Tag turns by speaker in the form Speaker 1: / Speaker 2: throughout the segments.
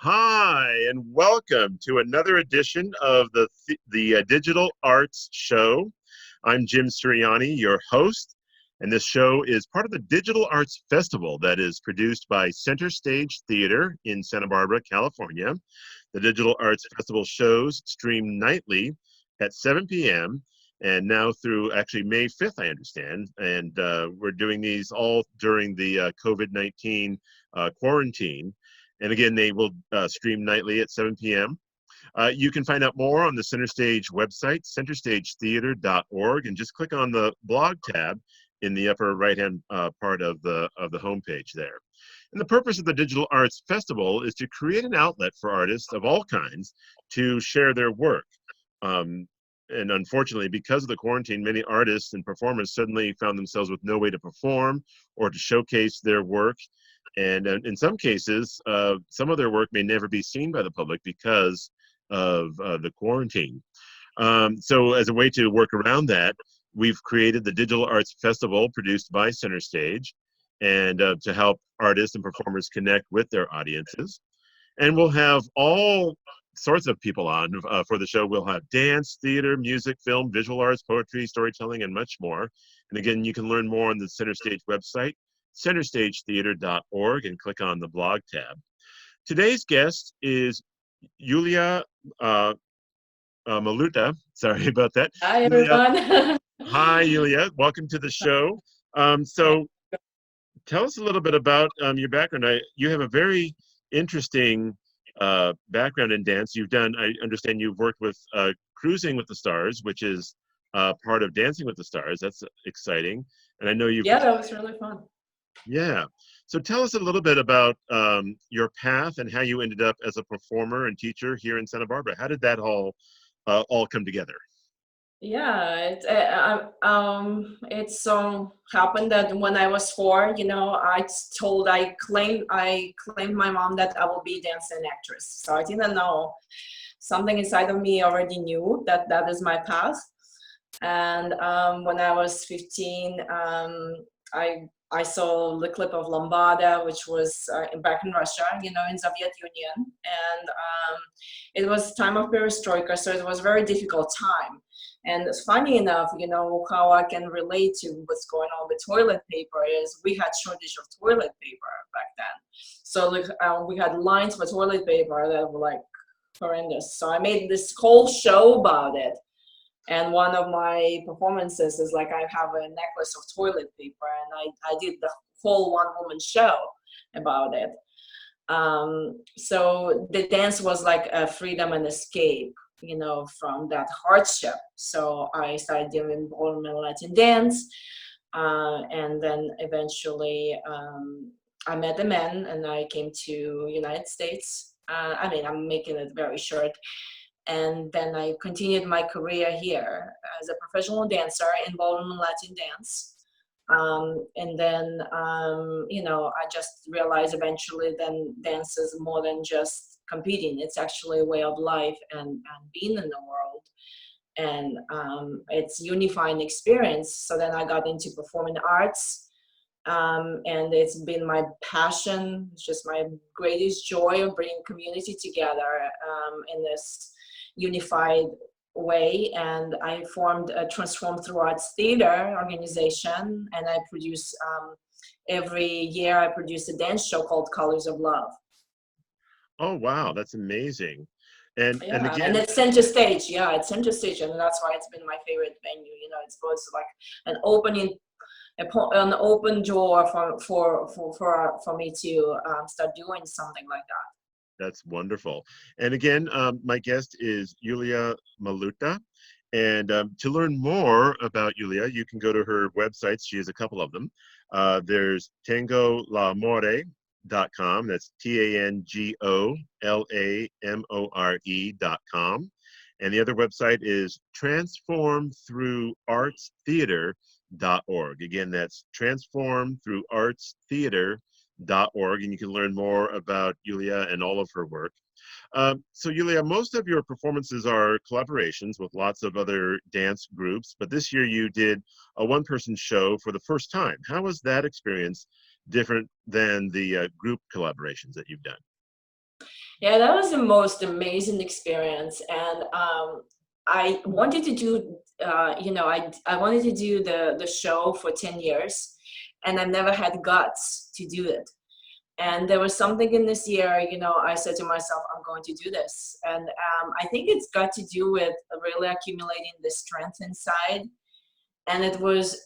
Speaker 1: Hi, and welcome to another edition of the Digital Arts Show. I'm Jim Sirianni, your host, and this show is part of the Digital Arts Festival that is produced by Center Stage Theater in Santa Barbara, California. The Digital Arts Festival shows stream nightly at 7 p.m. and now through actually May 5th, I understand. And we're doing these all during the COVID-19 quarantine. And again, they will stream nightly at 7 p.m. You can find out more on the Center Stage website, centerstagetheater.org, and just click on the blog tab in the upper right-hand part of the homepage there. And the purpose of the Digital Arts Festival is to create an outlet for artists of all kinds to share their work. And unfortunately, because of the quarantine, many artists and performers suddenly found themselves with no way to perform or to showcase their work. And in some cases, some of their work may never be seen by the public because of the quarantine. So as a way to work around that, we've created the Digital Arts Festival produced by Center Stage and to help artists and performers connect with their audiences. And we'll have all sorts of people on for the show. We'll have dance, theater, music, film, visual arts, poetry, storytelling, and much more. And again, you can learn more on the Center Stage website, centerstagetheater.org, and click on the blog tab. Today's guest is Yulia Mulata. Sorry about that.
Speaker 2: Hi,
Speaker 1: Yulia,
Speaker 2: everyone.
Speaker 1: hi, Yulia. Welcome to the show. So tell us a little bit about your background. You have a very interesting background in dance. I understand you've worked with Cruising with the Stars, which is part of Dancing with the Stars. That's exciting. And I know you've,
Speaker 2: Yeah, that was really fun.
Speaker 1: yeah. So tell us a little bit about your path and how you ended up as a performer and teacher here in Santa Barbara. How did that all come together?
Speaker 2: Yeah, it so happened that when I was four, I claimed my mom that I will be a dancer and actress. So I didn't know. Something inside of me already knew that that is my path. And when I was 15, I saw the clip of Lambada, which was back in Russia, in Soviet Union, and it was time of perestroika, so it was very difficult time. And it's funny enough, how I can relate to what's going on with toilet paper is we had shortage of toilet paper back then. So like we had lines for toilet paper that were like horrendous. So I made this whole show about it. And one of my performances is like I have a necklace of toilet paper, and I did the whole one woman show about it. So the dance was like a freedom and escape, from that hardship. So I started doing ballroom and Latin dance, and then eventually I met a man, and I came to United States. I'm making it very short, and then I continued my career here as a professional dancer in ballroom and Latin dance. And then, I just realized eventually then dance is more than just competing. It's actually a way of life and being in the world. And it's unifying experience. So then I got into performing arts. And it's been my passion. It's just my greatest joy of bringing community together in this unified way. And I formed a Transform Through Arts Theater organization, and I produce every year I produce a dance show called Colors of Love.
Speaker 1: Oh, wow, that's amazing. And
Speaker 2: Yeah, and
Speaker 1: again,
Speaker 2: it's center stage. Yeah, it's center stage, and that's why it's been my favorite venue. It's both like an opening, an open door for me to start doing something like that.
Speaker 1: that's wonderful. And again, my guest is Yulia Maluta. And to learn more about Yulia, you can go to her websites. She has a couple of them. There's tangolamore.com. That's TANGOLAMORE.com. And the other website is transformthroughartstheater.org. Again, that's transformthroughartstheater.org. And you can learn more about Yulia and all of her work. So Yulia, most of your performances are collaborations with lots of other dance groups, but this year you did a one-person show for the first time. How was that experience different than the group collaborations that you've done?
Speaker 2: Yeah, that was the most amazing experience, and I wanted to do, I wanted to do the show for 10 years, and I never had guts to do it. And there was something in this year, I said to myself, I'm going to do this, and I think it's got to do with really accumulating the strength inside. And it was,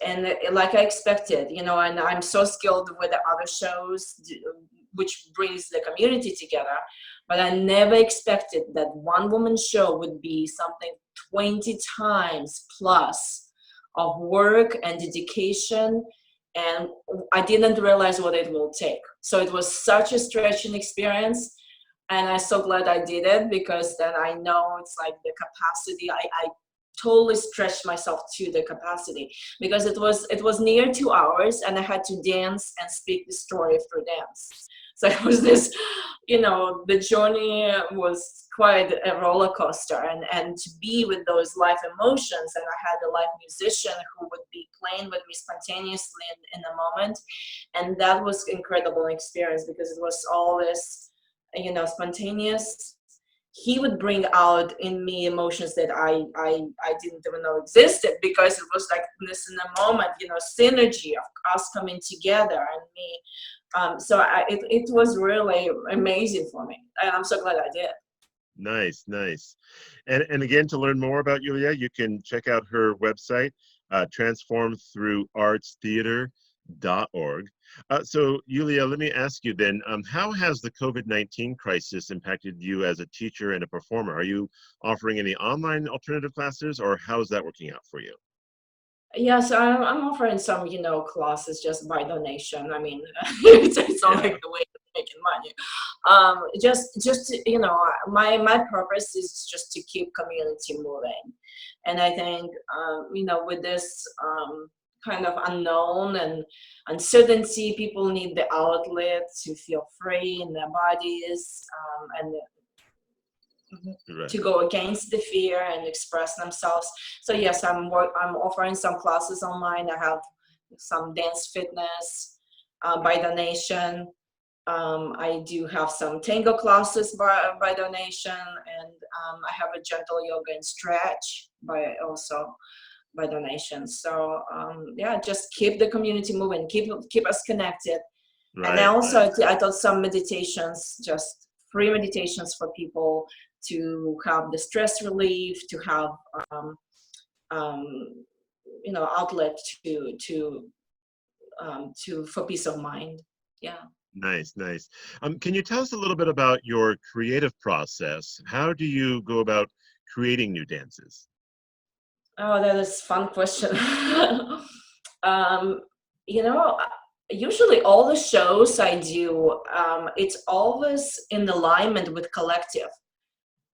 Speaker 2: like I expected, and I'm so skilled with the other shows, which brings the community together, but I never expected that one woman show would be something 20 times plus of work and dedication. And I didn't realize what it will take, so it was such a stretching experience. And I'm so glad I did it, because then I know it's like the capacity. I totally stretched myself to the capacity, because it was near 2 hours, and I had to dance and speak the story through dance. So it was this, the journey was quite a roller coaster, and to be with those live emotions. And I had a live musician who would be playing with me spontaneously in the moment, and that was incredible experience, because it was all this, spontaneous. He would bring out in me emotions that I didn't even know existed, because it was like this in a moment, synergy of us coming together, and me. It was really amazing for me, and I'm so glad I did.
Speaker 1: Nice, nice. And again, to learn more about Yulia, you can check out her website, transformthroughtartstheater.org. So, Yulia, let me ask you then, how has the COVID-19 crisis impacted you as a teacher and a performer? Are you offering any online alternative classes, or how is that working out for you?
Speaker 2: Yes, I'm offering some, classes just by donation. I mean, it's not like
Speaker 1: Yeah,
Speaker 2: the way of making money. My purpose is just to keep community moving, and I think, with this kind of unknown and uncertainty, people need the outlet to feel free in their bodies, and to
Speaker 1: right.
Speaker 2: go against the fear and express themselves. So yes, I'm offering some classes online. I have some dance fitness by donation. I do have some tango classes by donation, and I have a gentle yoga and stretch by also by donation. So yeah, just keep the community moving, keep us connected. And I
Speaker 1: Right,
Speaker 2: also
Speaker 1: right.
Speaker 2: I taught some meditations, just free meditations for people to have the stress relief, to have um, um, outlet to for peace of mind. Yeah.
Speaker 1: Nice, nice. Can you tell us a little bit about your creative process? How do you go about creating new dances?
Speaker 2: Oh, that is fun question. um, you know, usually all the shows I do, it's always in alignment with collective,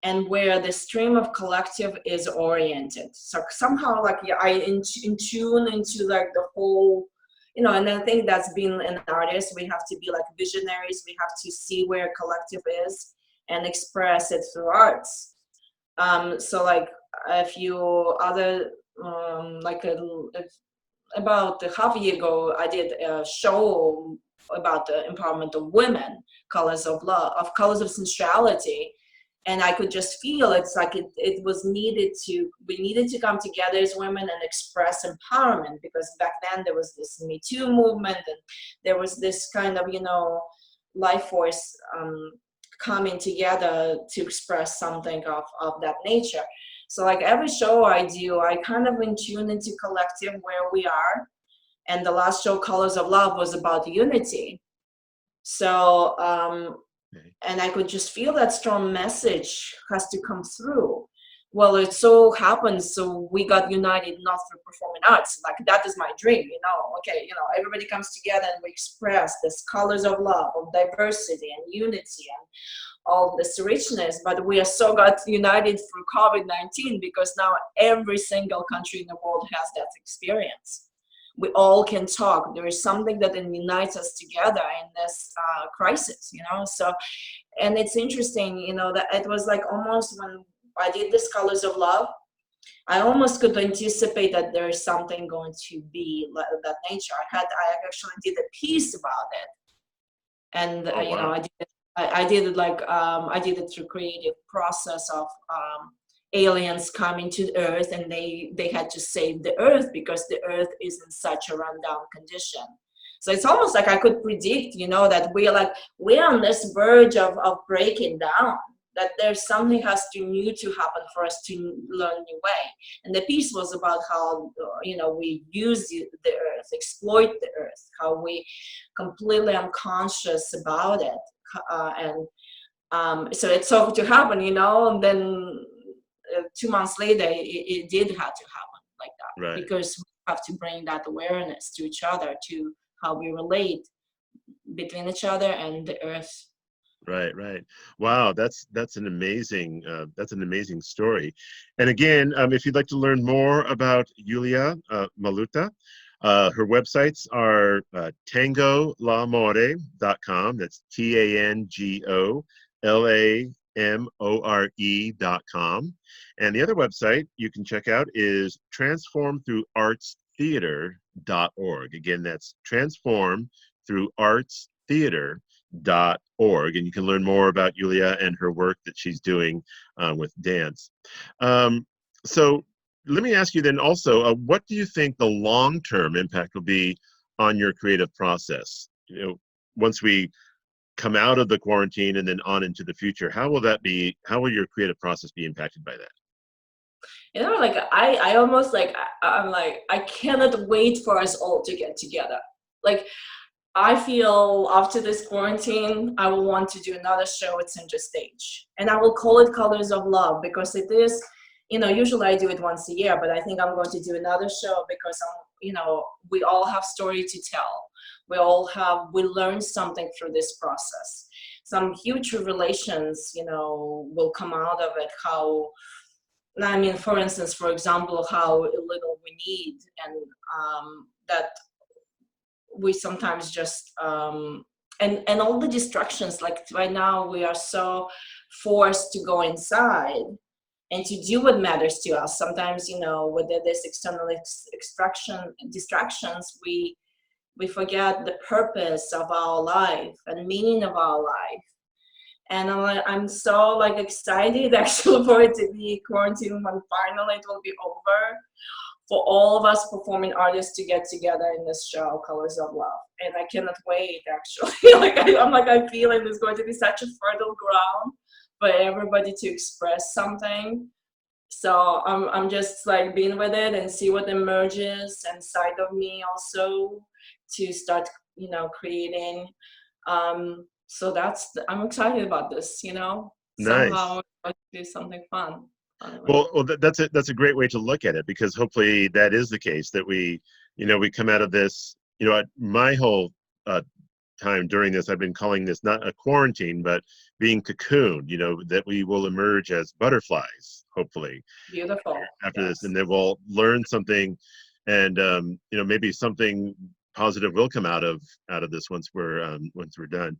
Speaker 2: and where the stream of collective is oriented. So somehow, like, yeah, in tune into like the whole, and I think that's being an artist. We have to be like visionaries. We have to see where collective is and express it through arts. So like a few other, like about a half a year ago, I did a show about the empowerment of women, colors of love, of colors of sensuality. And I could just feel it's like it was needed to, we needed to come together as women and express empowerment, because back then there was this Me Too movement, and there was this kind of, life force coming together to express something of that nature. So like every show I do, I kind of in tune into collective where we are. And the last show, Colors of Love, was about unity. So
Speaker 1: Okay.
Speaker 2: and I could just feel that strong message has to come through. Well, it so happens, so we got united not through performing arts. Like that is my dream, Okay, everybody comes together and we express this colors of love, of diversity and unity and all this richness. But we are so got united through COVID-19, because now every single country in the world has that experience. We all can talk. There is something that unites us together in this crisis. So, and it's interesting, that it was like almost when I did this Colors of Love, I almost could anticipate that there is something going to be like that nature. I actually did a piece about it, and
Speaker 1: Oh, wow.
Speaker 2: I did it I did it like I did it through creative process of aliens coming to Earth, and they had to save the Earth because the Earth is in such a rundown condition. So it's almost like I could predict, that we're on this verge of breaking down. That there's something has to new to happen for us to learn a new way. And the piece was about how we use the Earth, exploit the Earth, how we completely unconscious about it, and so it's so to happen, and then 2 months later, it did have to happen like that
Speaker 1: Right.
Speaker 2: because we have to bring that awareness to each other, to how we relate between each other and the Earth.
Speaker 1: Right, right. Wow, that's an amazing story. And again, if you'd like to learn more about Yulia Mulata, her websites are tangolamore.com. That's TANGOLAMORE.com. And the other website you can check out is transformthroughartstheater.org. Again, that's transformthroughartstheater.org, and you can learn more about Yulia and her work that she's doing with dance. So let me ask you then also, what do you think the long-term impact will be on your creative process? Once we come out of the quarantine and then on into the future, how will that be? How will your creative process be impacted by that?
Speaker 2: Like I almost I'm like I cannot wait for us all to get together. Like I feel after this quarantine, I will want to do another show at Center Stage. And I will call it Colors of Love because it is, usually I do it once a year, but I think I'm going to do another show because we all have story to tell. We learn something through this process. Some huge revelations, will come out of it. I mean, for instance, for example, how little we need, and that we sometimes just and all the distractions, like right now we are so forced to go inside and to do what matters to us. Sometimes, with this external distractions, we forget the purpose of our life and meaning of our life. And I'm so excited actually for it to be quarantine when finally it will be over, for all of us performing artists to get together in this show, Colors of Love. And I cannot wait, actually. I feel like there's going to be such a fertile ground for everybody to express something. So I'm just being with it and see what emerges inside of me also to start, creating. So I'm excited about this,
Speaker 1: Nice.
Speaker 2: somehow I do something fun.
Speaker 1: Well, that's a great way to look at it, because hopefully that is the case, that we come out of this. My whole time during this, I've been calling this not a quarantine, but being cocooned. That we will emerge as butterflies, hopefully,
Speaker 2: Beautiful.
Speaker 1: after this,
Speaker 2: Yes.
Speaker 1: and then we'll learn something, and maybe something positive will come out of this once we're done.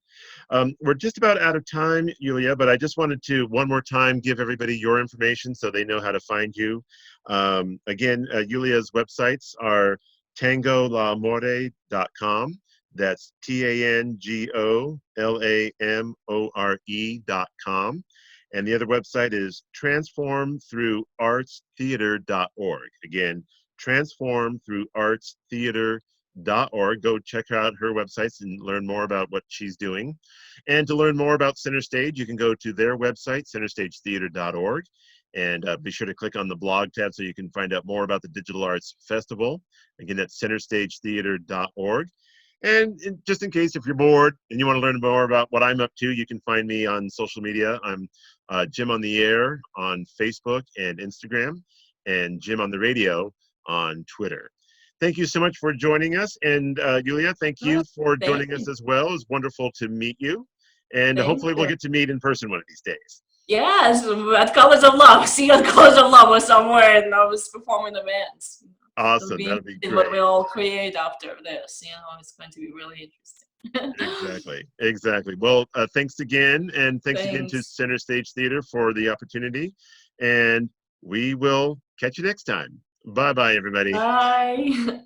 Speaker 1: We're just about out of time, Yulia, but I just wanted to one more time give everybody your information so they know how to find you. Again, Yulia's websites are tangolamore.com. That's TANGOLAMORE.com. And the other website is transformthroughartstheater.org. Again, transformthroughartstheater.org. Go check out her websites and learn more about what she's doing. And to learn more about Center Stage, you can go to their website, centerstagetheater.org, and be sure to click on the blog tab so you can find out more about the Digital Arts Festival. Again, that's centerstagetheater.org. And just in case, if you're bored and you want to learn more about what I'm up to, you can find me on social media. I'm Jim on the Air on Facebook and Instagram, and Jim on the Radio on Twitter. Thank you so much for joining us. And Yulia, thank you for
Speaker 2: Thank
Speaker 1: joining us
Speaker 2: you.
Speaker 1: as well. It's wonderful to meet you. And
Speaker 2: Thank
Speaker 1: hopefully we'll
Speaker 2: you.
Speaker 1: get to meet in person one of these days.
Speaker 2: Yes, at Colors of Love. See you at Colors of Love or somewhere, and I was performing events. It'll
Speaker 1: Awesome.
Speaker 2: be
Speaker 1: That'll be
Speaker 2: interesting what
Speaker 1: great.
Speaker 2: we all create after this. It's going to be really interesting.
Speaker 1: Exactly. Exactly. Well, thanks again. And thanks again to
Speaker 2: Thanks.
Speaker 1: Center Stage Theater for the opportunity. And we will catch you next time. Bye bye, everybody.
Speaker 2: Bye.